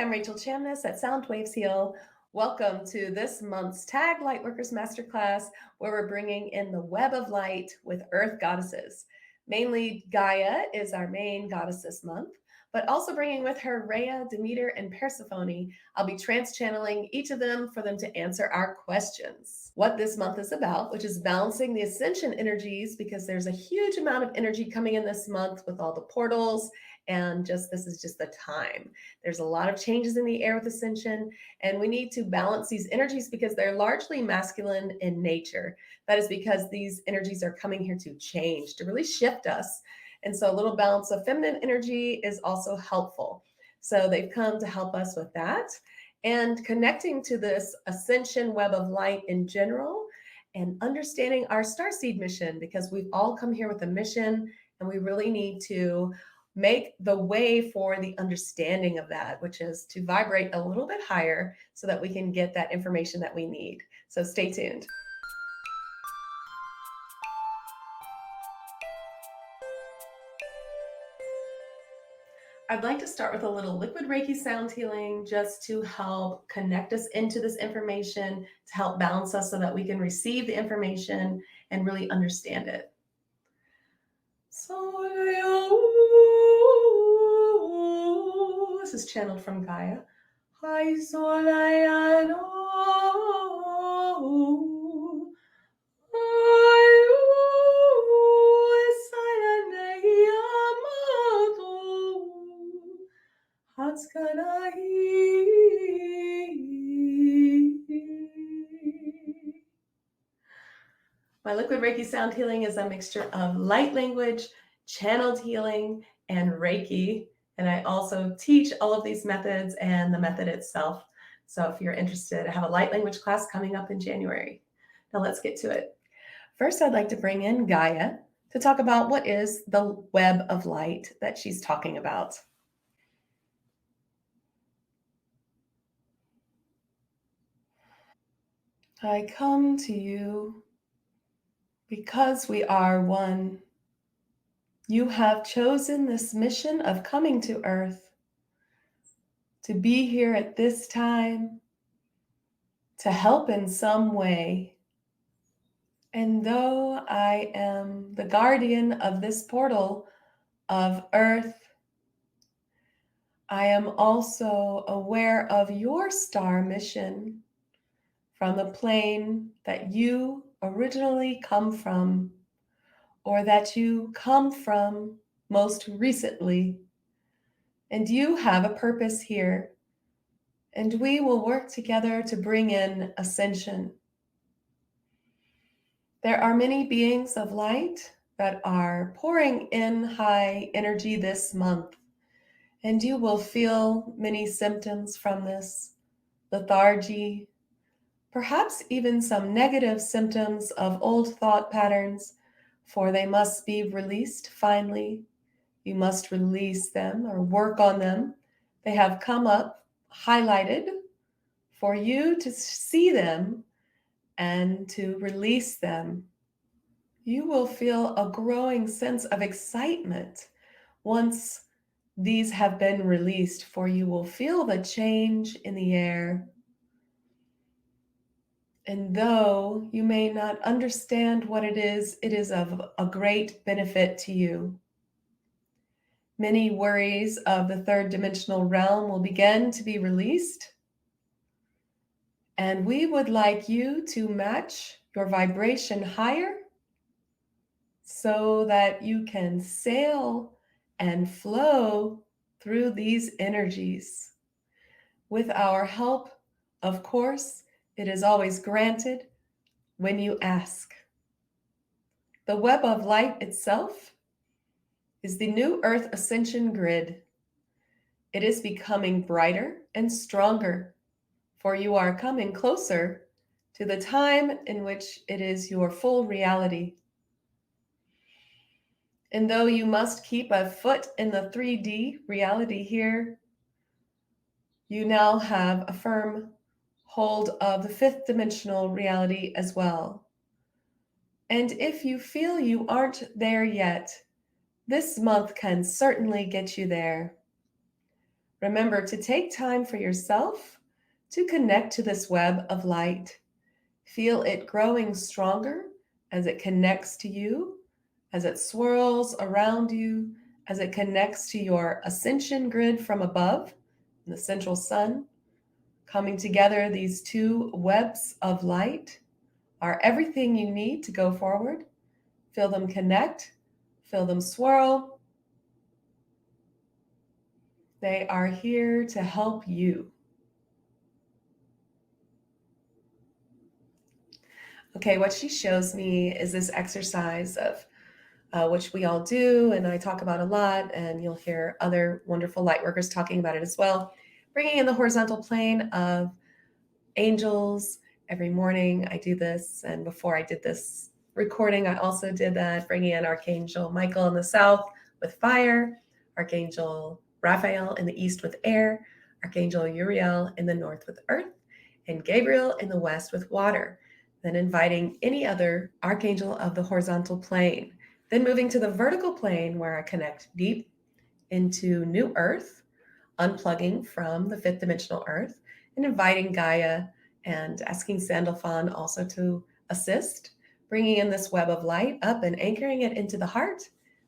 I'm Rachel Chamness at Sound Waves Heal. Welcome to this month's Tag Lightworkers Masterclass, where we're bringing in the web of light with Earth goddesses. Mainly, Gaia is our main goddess this month, but also bringing with her Rhea, Demeter, and Persephone. I'll be trans-channeling each of them for them to answer our questions. What this month is about, which is balancing the Ascension energies, because there's a huge amount of energy coming in this month with all the portals, and this is just the time. There's a lot of changes in the air with Ascension, and we need to balance these energies because they're largely masculine in nature. That is because these energies are coming here to change, to really shift us. And so a little balance of feminine energy is also helpful. So they've come to help us with that and connecting to this Ascension web of light in general and understanding our Starseed mission, because we've all come here with a mission and we really need to make the way for the understanding of that, which is to vibrate a little bit higher so that we can get that information that we need. So stay tuned. I'd like to start with a little liquid Reiki sound healing just to help connect us into this information, to help balance us so that we can receive the information and really understand it. So this is channeled from Gaia. Hi, my liquid Reiki sound healing is a mixture of light language, channeled healing, and Reiki. And I also teach all of these methods and the method itself. So if you're interested, I have a light language class coming up in January. Now let's get to it. First, I'd like to bring in Gaia to talk about what is the web of light that she's talking about. I come to you because we are one. You have chosen this mission of coming to Earth, to be here at this time, to help in some way. And though I am the guardian of this portal of Earth, I am also aware of your star mission from the plane that you originally come from, or that you come from most recently. And you have a purpose here, and we will work together to bring in ascension. There are many beings of light that are pouring in high energy this month, and you will feel many symptoms from this: lethargy, perhaps even some negative symptoms of old thought patterns, for they must be released finally. You must release them or work on them. They have come up, highlighted, for you to see them and to release them. You will feel a growing sense of excitement once these have been released, for you will feel the change in the air. And though you may not understand what it is of a great benefit to you. Many worries of the third dimensional realm will begin to be released. And we would like you to match your vibration higher so that you can sail and flow through these energies. With our help, of course, it is always granted when you ask. The web of light itself is the new Earth Ascension grid. It is becoming brighter and stronger, for you are coming closer to the time in which it is your full reality. And though you must keep a foot in the 3D reality here, you now have a firm hold of the fifth dimensional reality as well. And if you feel you aren't there yet, this month can certainly get you there. Remember to take time for yourself to connect to this web of light. Feel it growing stronger as it connects to you, as it swirls around you, as it connects to your ascension grid from above, the central sun. Coming together, these two webs of light are everything you need to go forward. Feel them connect, feel them swirl. They are here to help you. Okay, what she shows me is this exercise of which we all do, and I talk about a lot, and you'll hear other wonderful light workers talking about it as well. Bringing in the horizontal plane of angels. Every morning I do this, and before I did this recording, I also did that, bringing in Archangel Michael in the south with fire, Archangel Raphael in the east with air, Archangel Uriel in the north with earth, and Gabriel in the west with water. Then inviting any other archangel of the horizontal plane. Then moving to the vertical plane where I connect deep into new earth, unplugging from the fifth dimensional earth, and inviting Gaia and asking Sandalphon also to assist, bringing in this web of light up and anchoring it into the heart.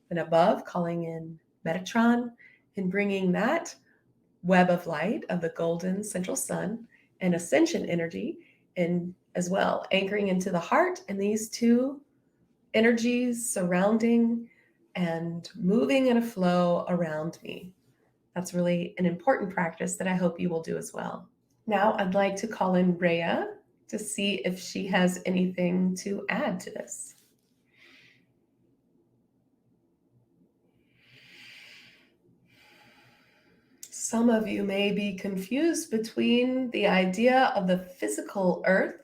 Then above, calling in Metatron and bringing that web of light of the golden central sun and ascension energy in as well, anchoring into the heart, and these two energies surrounding and moving in a flow around me. That's really an important practice that I hope you will do as well. Now I'd like to call in Rhea to see if she has anything to add to this. Some of you may be confused between the idea of the physical earth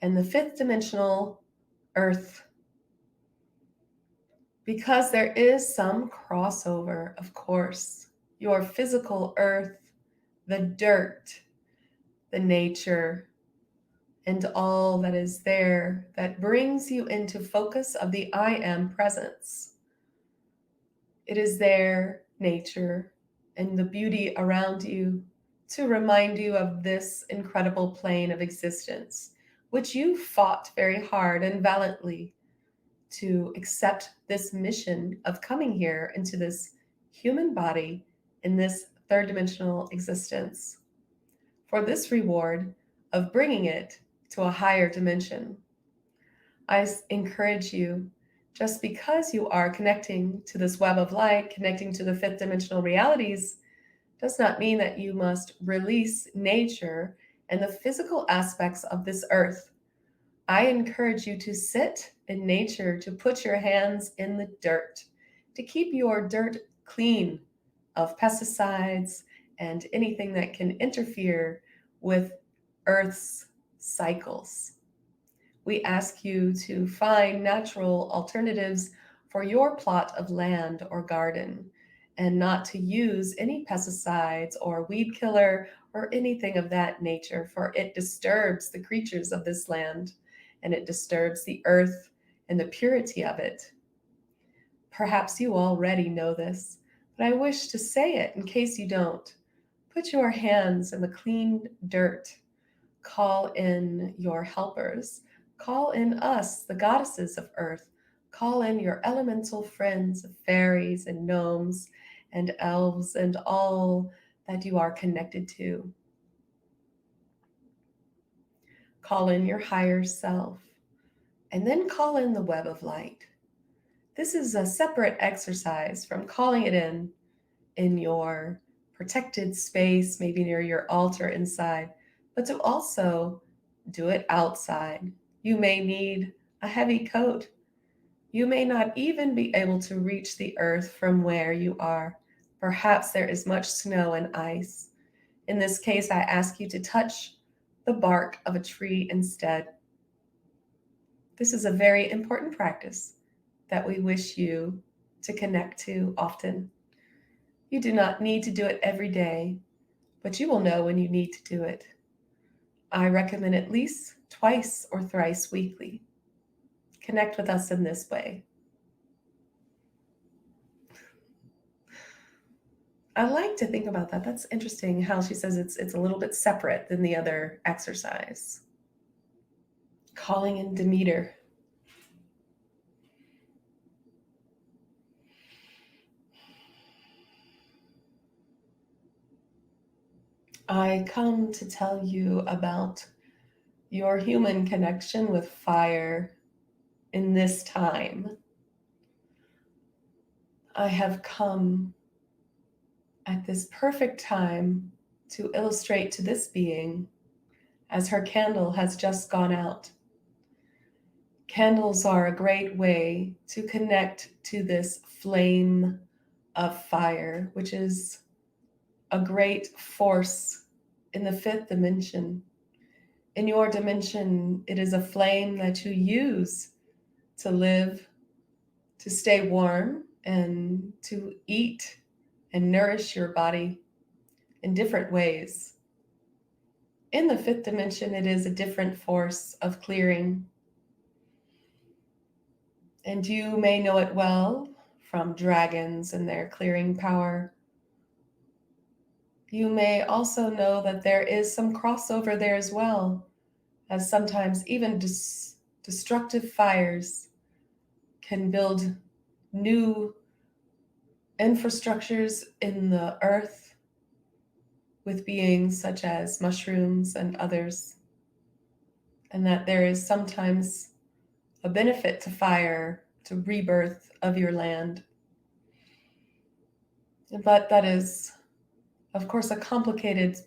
and the fifth dimensional earth, because there is some crossover, of course. Your physical earth, the dirt, the nature, and all that is there that brings you into focus of the I am presence. It is there, nature, and the beauty around you to remind you of this incredible plane of existence, which you fought very hard and valiantly to accept this mission of coming here into this human body in this third dimensional existence for this reward of bringing it to a higher dimension. I encourage you, just because you are connecting to this web of light, connecting to the fifth dimensional realities, does not mean that you must release nature and the physical aspects of this earth. I encourage you to sit in nature, to put your hands in the dirt, to keep your dirt clean of pesticides and anything that can interfere with Earth's cycles. We ask you to find natural alternatives for your plot of land or garden, and not to use any pesticides or weed killer or anything of that nature, for it disturbs the creatures of this land and it disturbs the earth and the purity of it. Perhaps you already know this, but I wish to say it in case you don't. Put your hands in the clean dirt. Call in your helpers. Call in us, the goddesses of earth. Call in your elemental friends, fairies and gnomes and elves and all that you are connected to. Call in your higher self, and then call in the web of light. This is a separate exercise from calling it in your protected space, maybe near your altar inside, but to also do it outside. You may need a heavy coat. You may not even be able to reach the earth from where you are. Perhaps there is much snow and ice. In this case, I ask you to touch the bark of a tree instead. This is a very important practice that we wish you to connect to often. You do not need to do it every day, but you will know when you need to do it. I recommend at least twice or thrice weekly. Connect with us in this way. I like to think about that. That's interesting how she says it's a little bit separate than the other exercise. Calling in Demeter. I come to tell you about your human connection with fire in this time. I have come at this perfect time to illustrate to this being as her candle has just gone out. Candles are a great way to connect to this flame of fire, which is a great force in the fifth dimension. In your dimension, it is a flame that you use to live, to stay warm, and to eat and nourish your body in different ways. In the fifth dimension, it is a different force of clearing. And you may know it well from dragons and their clearing power. You may also know that there is some crossover there as well, as sometimes even destructive fires can build new infrastructures in the earth with beings such as mushrooms and others, and that there is sometimes a benefit to fire, to rebirth of your land. But that is, of course, a complicated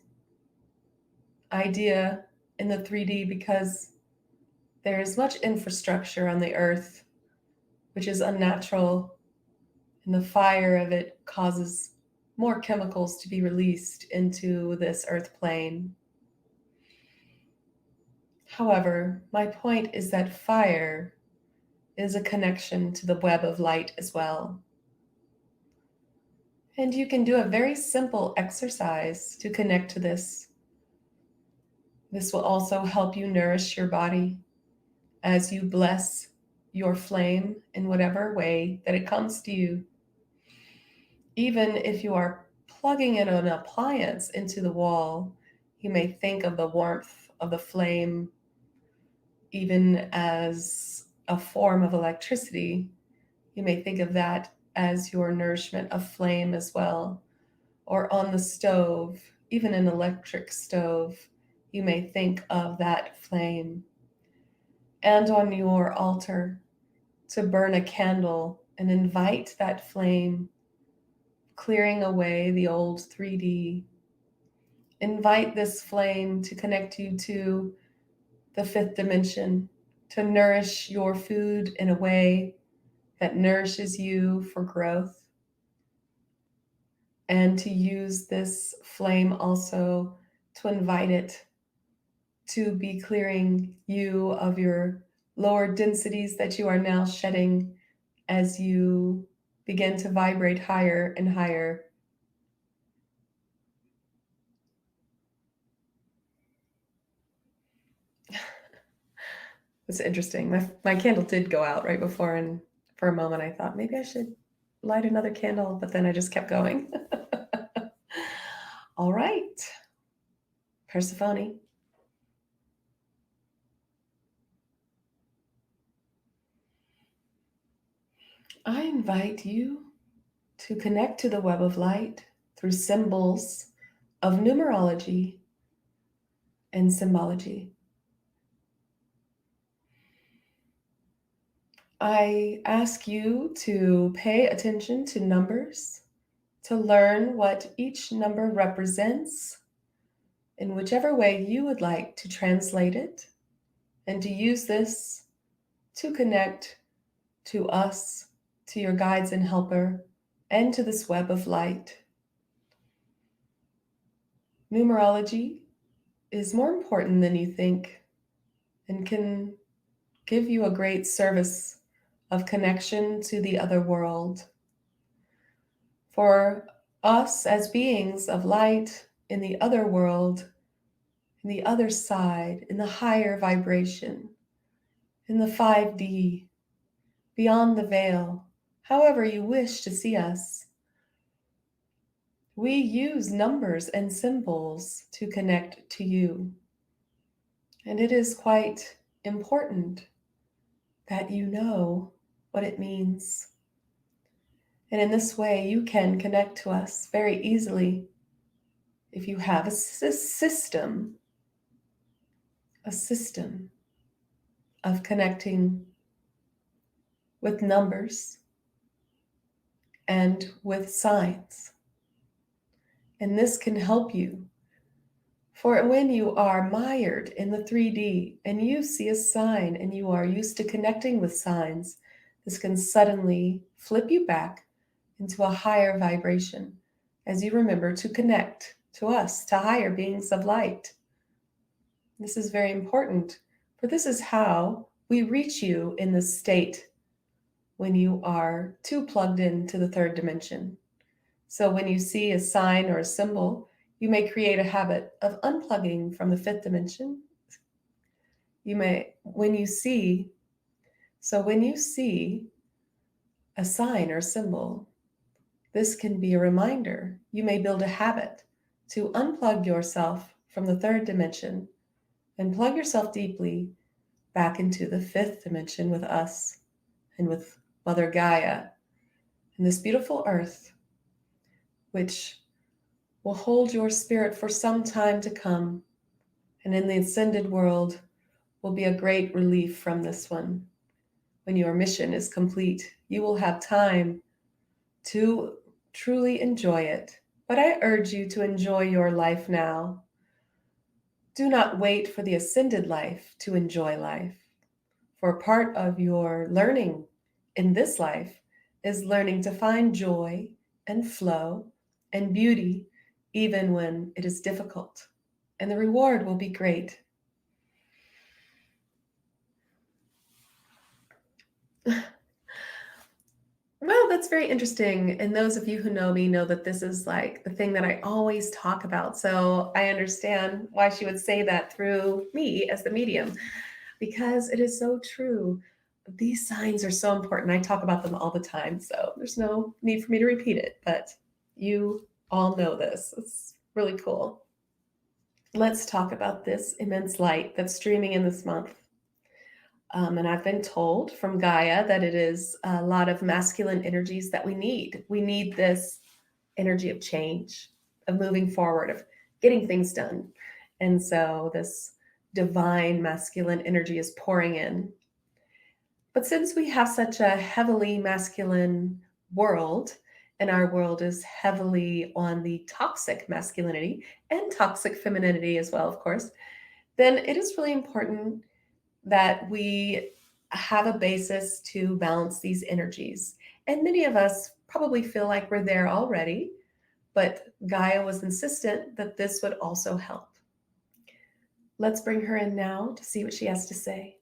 idea in the 3D because there is much infrastructure on the earth which is unnatural, and the fire of it causes more chemicals to be released into this earth plane. However, my point is that fire is a connection to the web of light as well. And you can do a very simple exercise to connect to this. This will also help you nourish your body as you bless your flame in whatever way that it comes to you. Even if you are plugging in an appliance into the wall, you may think of the warmth of the flame even as a form of electricity. You may think of that as your nourishment of flame as well. Or on the stove, even an electric stove, you may think of that flame. And on your altar, to burn a candle and invite that flame, clearing away the old 3D. Invite this flame to connect you to the fifth dimension, to nourish your food in a way that nourishes you for growth, and to use this flame also to invite it to be clearing you of your lower densities that you are now shedding as you begin to vibrate higher and higher. It's interesting. My candle did go out right before, and for a moment I thought maybe I should light another candle, but then I just kept going. All right, Persephone. I invite you to connect to the web of light through symbols of numerology and symbology. I ask you to pay attention to numbers, to learn what each number represents in whichever way you would like to translate it, and to use this to connect to us, to your guides and helper, and to this web of light. Numerology is more important than you think and can give you a great service of connection to the other world. For us as beings of light in the other world, in the other side, in the higher vibration, in the 5D, beyond the veil, however you wish to see us, We use numbers and symbols to connect to you. And it is quite important that you know what it means. And in this way, you can connect to us very easily if you have a system of connecting with numbers and with signs. And this can help you. For when you are mired in the 3D and you see a sign and you are used to connecting with signs, this can suddenly flip you back into a higher vibration as you remember to connect to us, to higher beings of light. This is very important, for this is how we reach you in this state when you are too plugged into the third dimension. So when you see a sign or a symbol, you may create a habit of unplugging from the fifth dimension. When you see a sign or symbol, this can be a reminder. You may build a habit to unplug yourself from the third dimension and plug yourself deeply back into the fifth dimension with us and with Mother Gaia and this beautiful earth, which will hold your spirit for some time to come. And in the ascended world will be a great relief from this one. When your mission is complete, you will have time to truly enjoy it. But I urge you to enjoy your life now. Do not wait for the ascended life to enjoy life. For part of your learning in this life is learning to find joy and flow and beauty even when it is difficult. And the reward will be great. Well, that's very interesting. And those of you who know me know that this is like the thing that I always talk about. So I understand why she would say that through me as the medium, because it is so true. These signs are so important. I talk about them all the time. So there's no need for me to repeat it, but you all know this. It's really cool. Let's talk about this immense light that's streaming in this month. And I've been told from Gaia that it is a lot of masculine energies that we need. We need this energy of change, of moving forward, of getting things done. And so this divine masculine energy is pouring in. But since we have such a heavily masculine world, and our world is heavily on the toxic masculinity and toxic femininity as well, of course, then it is really important that we have a basis to balance these energies. And many of us probably feel like we're there already, but Gaia was insistent that this would also help. Let's bring her in now to see what she has to say.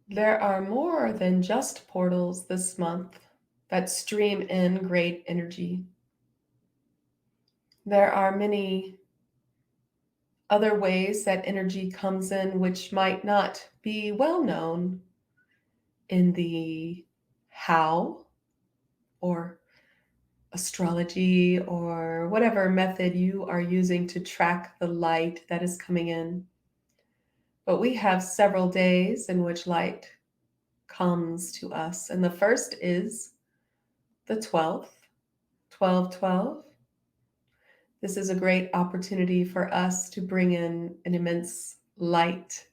There are more than just portals this month that stream in great energy. There are many other ways that energy comes in which might not be well known in the how or astrology or whatever method you are using to track the light that is coming in. But we have several days in which light comes to us. And the first is the 12th, 12/12. This is a great opportunity for us to bring in an immense light.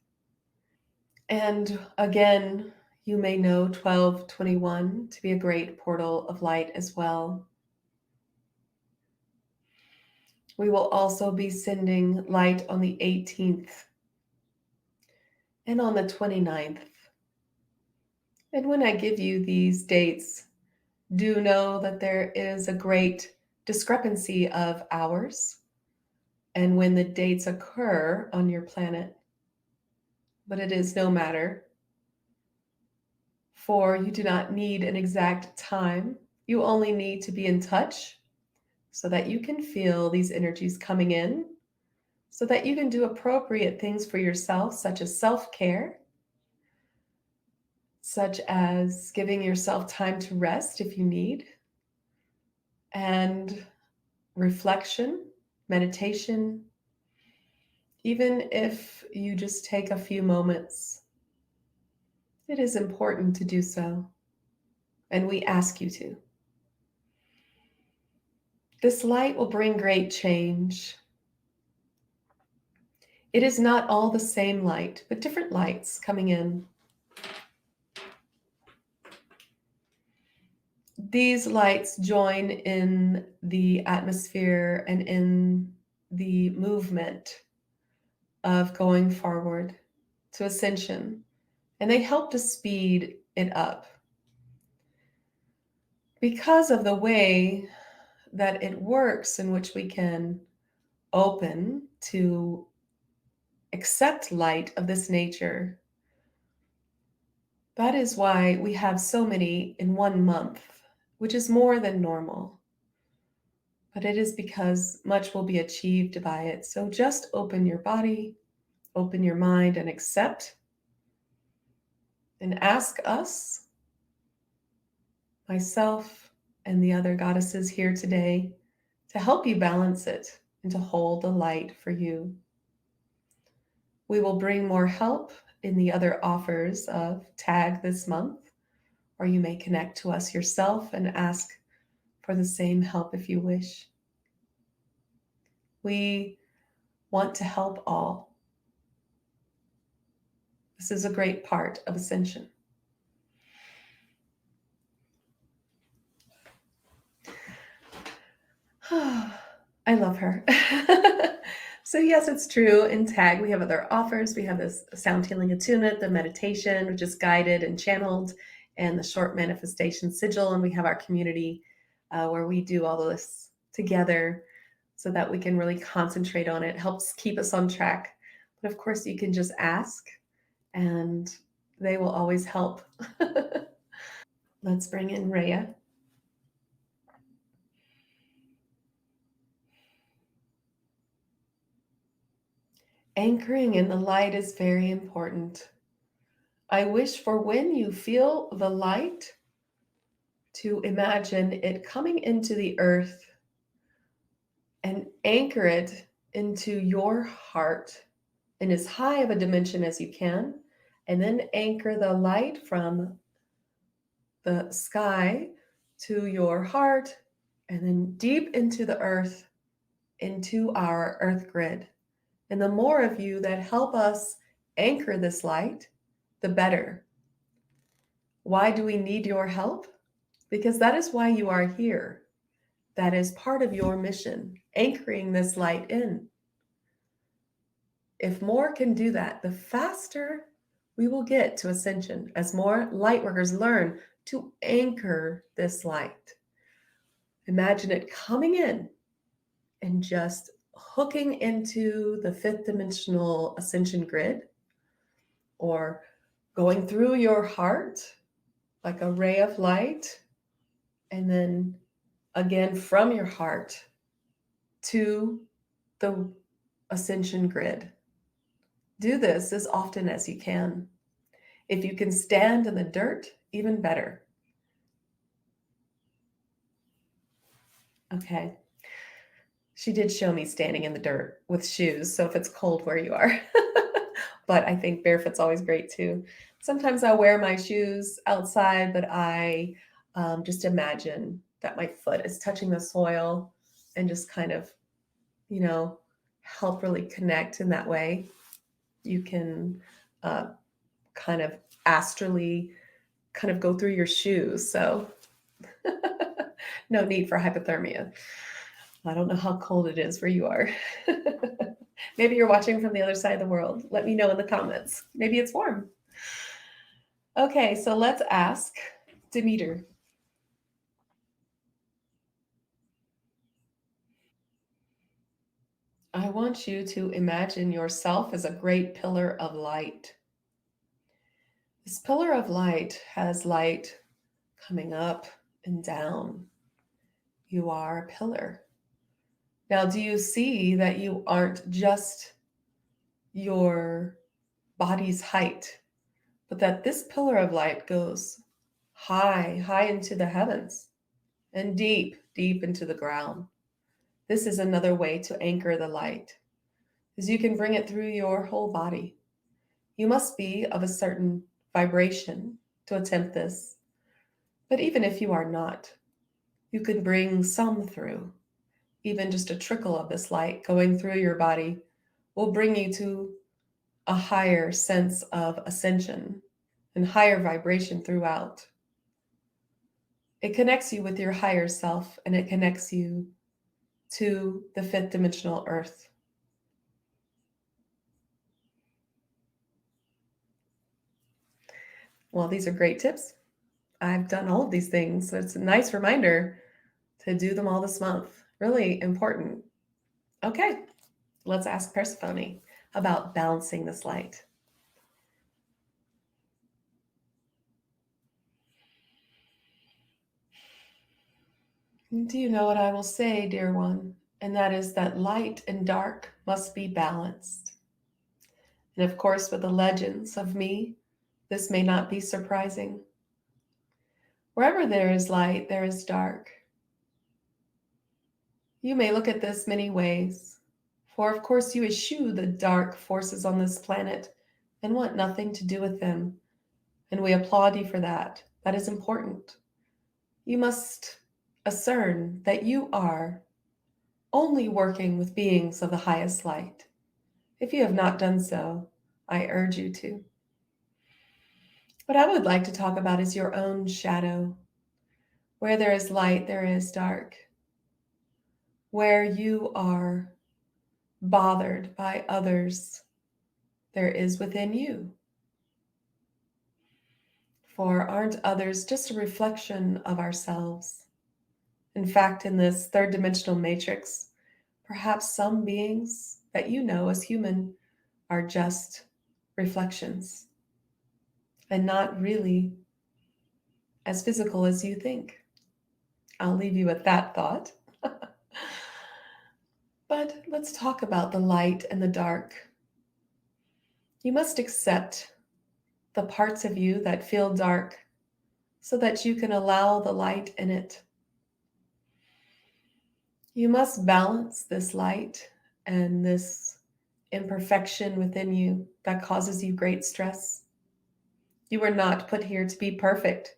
And again, you may know 12/21 to be a great portal of light as well. We will also be sending light on the 18th and on the 29th. And when I give you these dates, do know that there is a great discrepancy of hours and when the dates occur on your planet. But it is no matter, for you do not need an exact time. You only need to be in touch so that you can feel these energies coming in, so that you can do appropriate things for yourself, such as self care, such as giving yourself time to rest if you need, and reflection, meditation, even if you just take a few moments. It is important to do so, and we ask you to. This light will bring great change. It is not all the same light, but different lights coming in. These lights join in the atmosphere and in the movement of going forward to ascension, and they help to speed it up. Because of the way that it works, in which we can open to accept light of this nature, that is why we have so many in 1 month, which is more than normal. But it is because much will be achieved by it. So just open your body, open your mind, and accept. And ask us, myself, and the other goddesses here today, to help you balance it and to hold the light for you. We will bring more help in the other offers of Tag this month, or you may connect to us yourself and ask for the same help if you wish. We want to help all. This is a great part of Ascension. I love her. So yes, it's true. In Tag, we have other offers. We have this sound healing attunement, the meditation, which is guided and channeled, and the short manifestation sigil. And we have our community where we do all of this together so that we can really concentrate on it. It helps keep us on track. But of course, you can just ask and they will always help. Let's bring in Rhea. Anchoring in the light is very important. I wish for when you feel the light to imagine it coming into the earth and anchor it into your heart in as high of a dimension as you can, and then anchor the light from the sky to your heart and then deep into the earth, into our earth grid. And the more of you that help us anchor this light, the better. Why do we need your help? Because that is why you are here. That is part of your mission, anchoring this light in. If more can do that, the faster we will get to ascension as more light workers learn to anchor this light. Imagine it coming in and just hooking into the fifth dimensional ascension grid, or going through your heart like a ray of light, and then again from your heart to the ascension grid. Do this as often as you can. If you can stand in the dirt, even better. Okay. She did show me standing in the dirt with shoes, so if it's cold where you are. But I think barefoot's always great too. Sometimes I wear my shoes outside, but I just imagine that my foot is touching the soil and just kind of, help really connect in that way. You can kind of astrally kind of go through your shoes. So no need for hypothermia. I don't know how cold it is where you are. Maybe you're watching from the other side of the world. Let me know in the comments. Maybe it's warm. Okay, so let's ask Demeter. I want you to imagine yourself as a great pillar of light. This pillar of light has light coming up and down. You are a pillar. Now, do you see that you aren't just your body's height, but that this pillar of light goes high, high into the heavens and deep, deep into the ground. This is another way to anchor the light, is you can bring it through your whole body. You must be of a certain vibration to attempt this, but even if you are not, you can bring some through. Even just a trickle of this light going through your body will bring you to a higher sense of ascension and higher vibration throughout. It connects you with your higher self, and it connects you to the fifth dimensional earth. Well, these are great tips. I've done all of these things, so it's a nice reminder to do them all this month. Really important. Okay, let's ask Persephone about balancing this light. Do you know what I will say, dear one? And that is that light and dark must be balanced. And of course, with the legends of me, this may not be surprising. Wherever there is light, there is dark. You may look at this many ways, for of course you eschew the dark forces on this planet and want nothing to do with them. And we applaud you for that. That is important. You must discern that you are only working with beings of the highest light. If you have not done so, I urge you to. What I would like to talk about is your own shadow. Where there is light, there is dark. Where you are bothered by others, there is within you. For aren't others just a reflection of ourselves? In fact, in this third dimensional matrix, perhaps some beings that you know as human are just reflections and not really as physical as you think. I'll leave you with that thought. But let's talk about the light and the dark. You must accept the parts of you that feel dark so that you can allow the light in it. You must balance this light and this imperfection within you that causes you great stress. You were not put here to be perfect.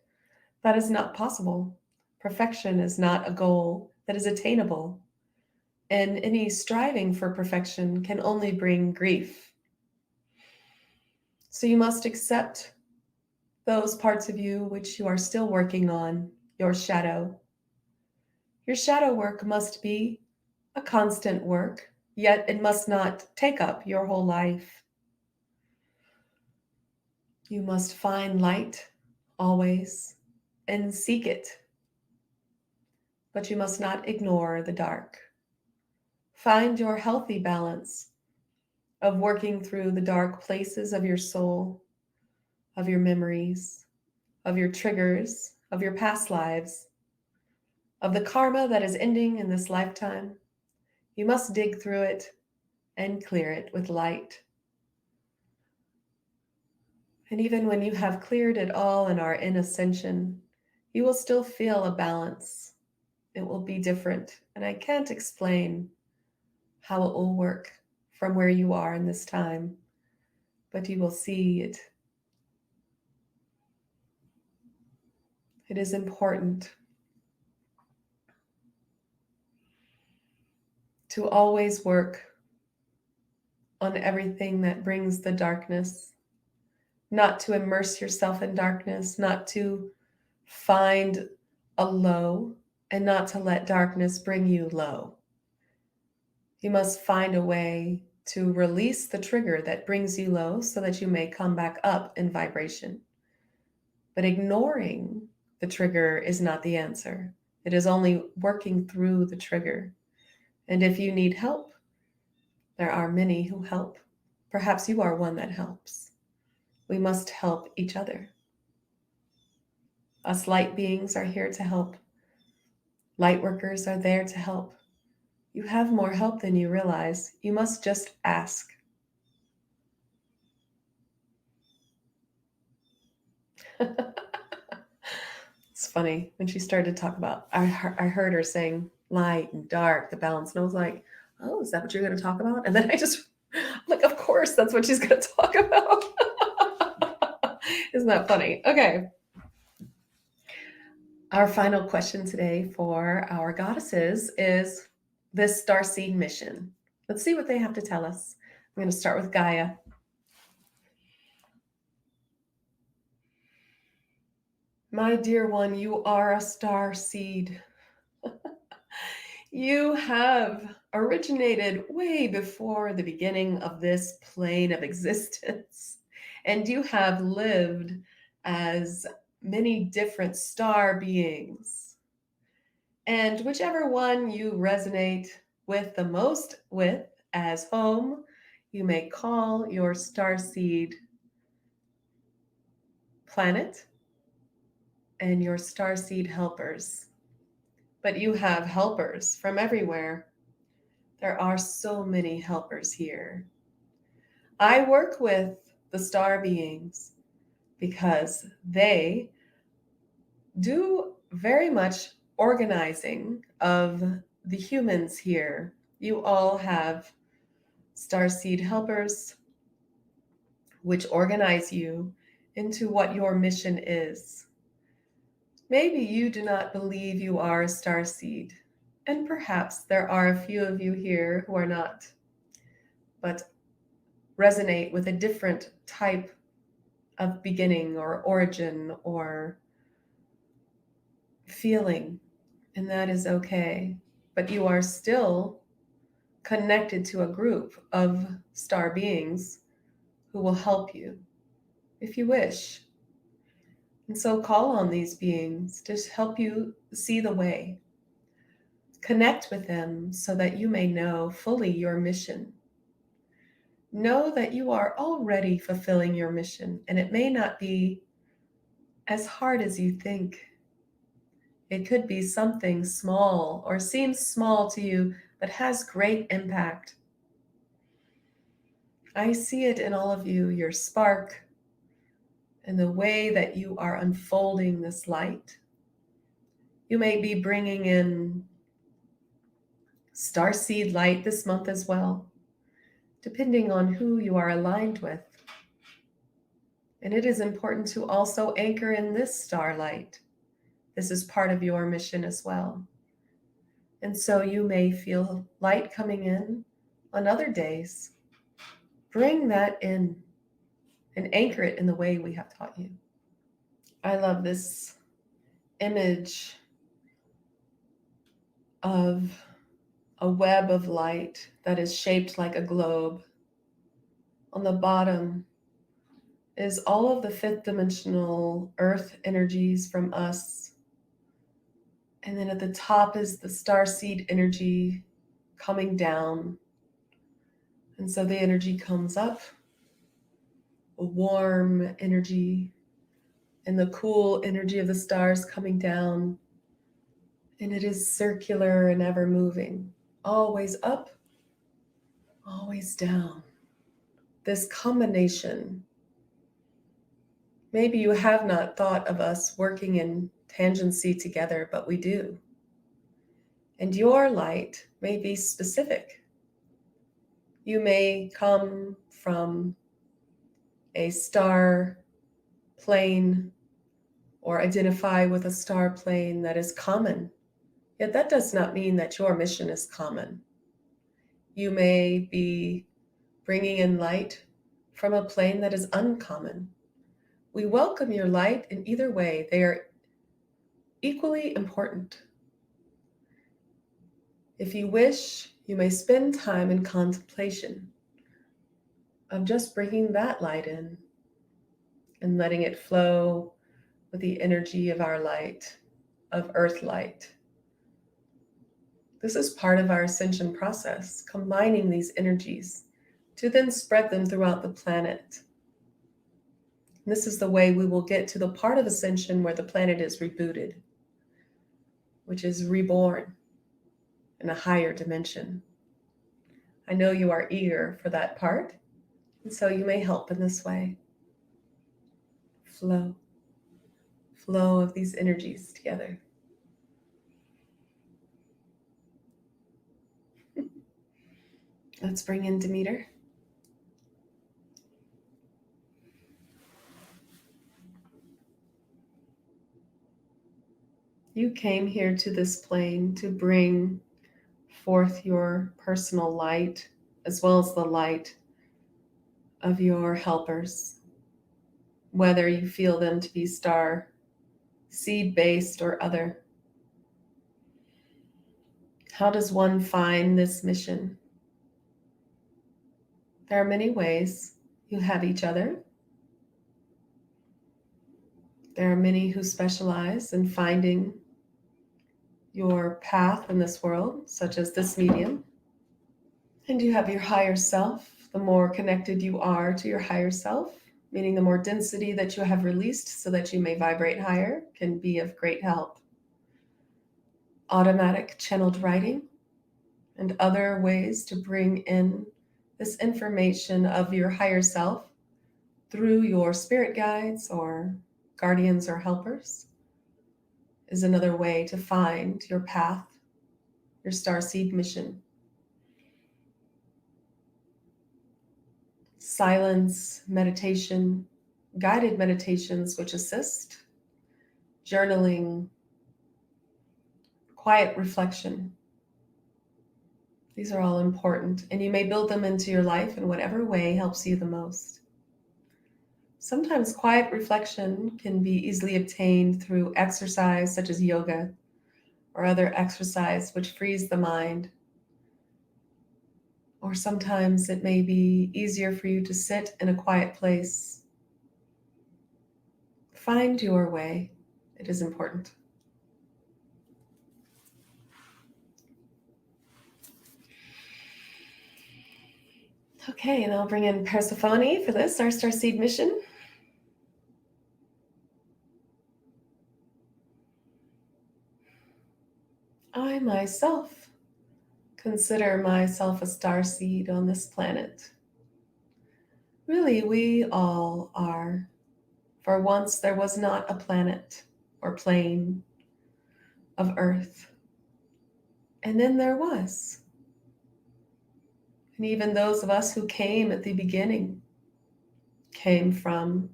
That is not possible. Perfection is not a goal that is attainable, and any striving for perfection can only bring grief. So you must accept those parts of you which you are still working on, your shadow. Your shadow work must be a constant work, yet it must not take up your whole life. You must find light always and seek it, but you must not ignore the dark. Find your healthy balance of working through the dark places of your soul, of your memories, of your triggers, of your past lives, of the karma that is ending in this lifetime. You must dig through it and clear it with light. And even when you have cleared it all and are in ascension, you will still feel a balance. It will be different, and I can't explain how it will work from where you are in this time, but you will see it. It is important to always work on everything that brings the darkness, not to immerse yourself in darkness, not to find a low, and not to let darkness bring you low. You must find a way to release the trigger that brings you low so that you may come back up in vibration. But ignoring the trigger is not the answer. It is only working through the trigger. And if you need help, there are many who help. Perhaps you are one that helps. We must help each other. Us light beings are here to help. Light workers are there to help. You have more help than you realize. You must just ask. It's funny when she started to talk about, I heard her saying light and dark, the balance, and I was like, oh, is that what you're going to talk about? And then I'm like, of course, that's what she's going to talk about. Isn't that funny? Okay. Our final question today for our goddesses is this Starseed mission. Let's see what they have to tell us. I'm going to start with Gaia. My dear one, you are a star seed. You have originated way before the beginning of this plane of existence, and you have lived as many different star beings. And whichever one you resonate with the most with as home, you may call your starseed planet and your starseed helpers. But you have helpers from everywhere. There are so many helpers here. I work with the star beings because they do very much organizing of the humans here. You all have starseed helpers, which organize you into what your mission is. Maybe you do not believe you are a starseed, and perhaps there are a few of you here who are not, but resonate with a different type of beginning or origin or feeling, and that is okay. But you are still connected to a group of star beings who will help you if you wish. And so call on these beings to help you see the way. Connect with them so that you may know fully your mission. Know that you are already fulfilling your mission, and it may not be as hard as you think. It could be something small or seems small to you, but has great impact. I see it in all of you, your spark, and the way that you are unfolding this light. You may be bringing in starseed light this month as well, depending on who you are aligned with. And it is important to also anchor in this starlight. This is part of your mission as well. And so you may feel light coming in on other days. Bring that in and anchor it in the way we have taught you. I love this image of a web of light that is shaped like a globe. On the bottom is all of the fifth dimensional earth energies from us. And then at the top is the starseed energy coming down. And so the energy comes up, a warm energy, and the cool energy of the stars coming down. And it is circular and ever moving, always up, always down. This combination. Maybe you have not thought of us working in tangency together, but we do. And your light may be specific. You may come from a star plane or identify with a star plane that is common. Yet that does not mean that your mission is common. You may be bringing in light from a plane that is uncommon. We welcome your light in either way. They are equally important. If you wish, you may spend time in contemplation of just bringing that light in and letting it flow with the energy of our light, of earth light. This is part of our ascension process, combining these energies to then spread them throughout the planet. And this is the way we will get to the part of ascension where the planet is rebooted, which is reborn in a higher dimension. I know you are eager for that part, and so you may help in this way. Flow. flow of these energies together. Let's bring in Demeter. You came here to this plane to bring forth your personal light, as well as the light of your helpers, whether you feel them to be star seed based or other. How does one find this mission? There are many ways. You have each other. There are many who specialize in finding your path in this world, such as this medium. And you have your higher self. The more connected you are to your higher self, meaning the more density that you have released so that you may vibrate higher, can be of great help. Automatic channeled writing and other ways to bring in this information of your higher self through your spirit guides or guardians or helpers is another way to find your path, your starseed mission. Silence, meditation, guided meditations which assist, journaling, quiet reflection. These are all important, and you may build them into your life in whatever way helps you the most. Sometimes quiet reflection can be easily obtained through exercise such as yoga or other exercise which frees the mind. Or sometimes it may be easier for you to sit in a quiet place. Find your way. It is important. Okay, and I'll bring in Persephone for this, our starseed mission. I myself consider myself a starseed on this planet. Really, we all are. For once, there was not a planet or plane of Earth. And then there was. And even those of us who came at the beginning came from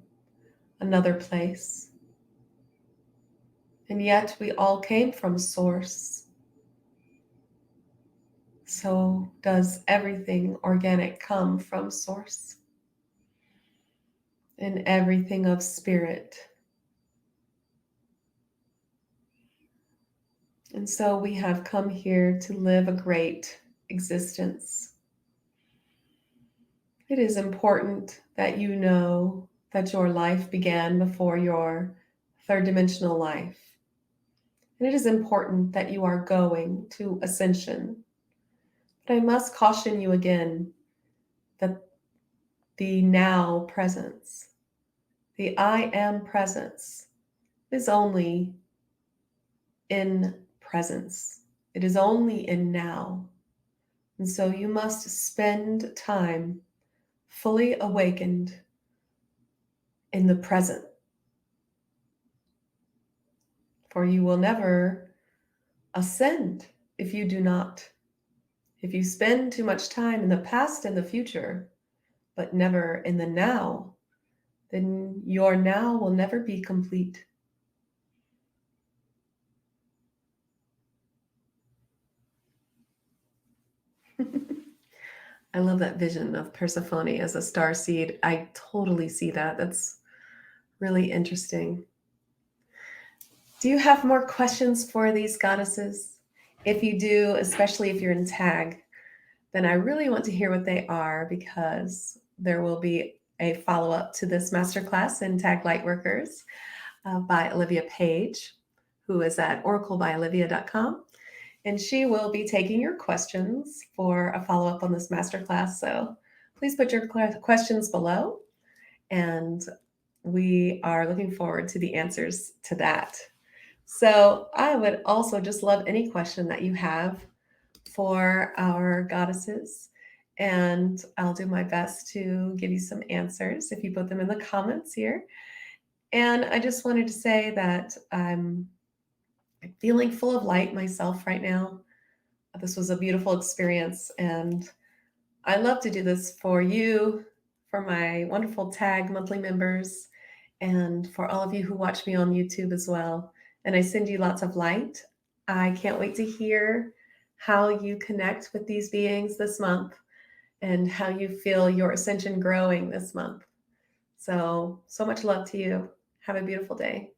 another place. And yet we all came from Source. So does everything organic come from Source? And everything of spirit. And so we have come here to live a great existence. It is important that you know that your life began before your third dimensional life. And it is important that you are going to Ascension. But I must caution you again that the now presence, the I am presence, is only in presence. It is only in now. And so you must spend time fully awakened in the present. For you will never ascend if you do not. If you spend too much time in the past and the future, but never in the now, then your now will never be complete. I love that vision of Persephone as a starseed. I totally see that. That's really interesting. Do you have more questions for these goddesses? If you do, especially if you're in tag, then I really want to hear what they are, because there will be a follow-up to this masterclass in Tag Lightworkers by Olivia Page, who is at oraclebyolivia.com. And she will be taking your questions for a follow-up on this masterclass. So please put your questions below, and we are looking forward to the answers to that. So I would also just love any question that you have for our goddesses, and I'll do my best to give you some answers if you put them in the comments here. And I just wanted to say that I'm feeling full of light myself right now. This was a beautiful experience, and I love to do this for you, for my wonderful TAG monthly members, and for all of you who watch me on YouTube as well. And I send you lots of light. I can't wait to hear how you connect with these beings this month and how you feel your ascension growing this month. So much love to you. Have a beautiful day.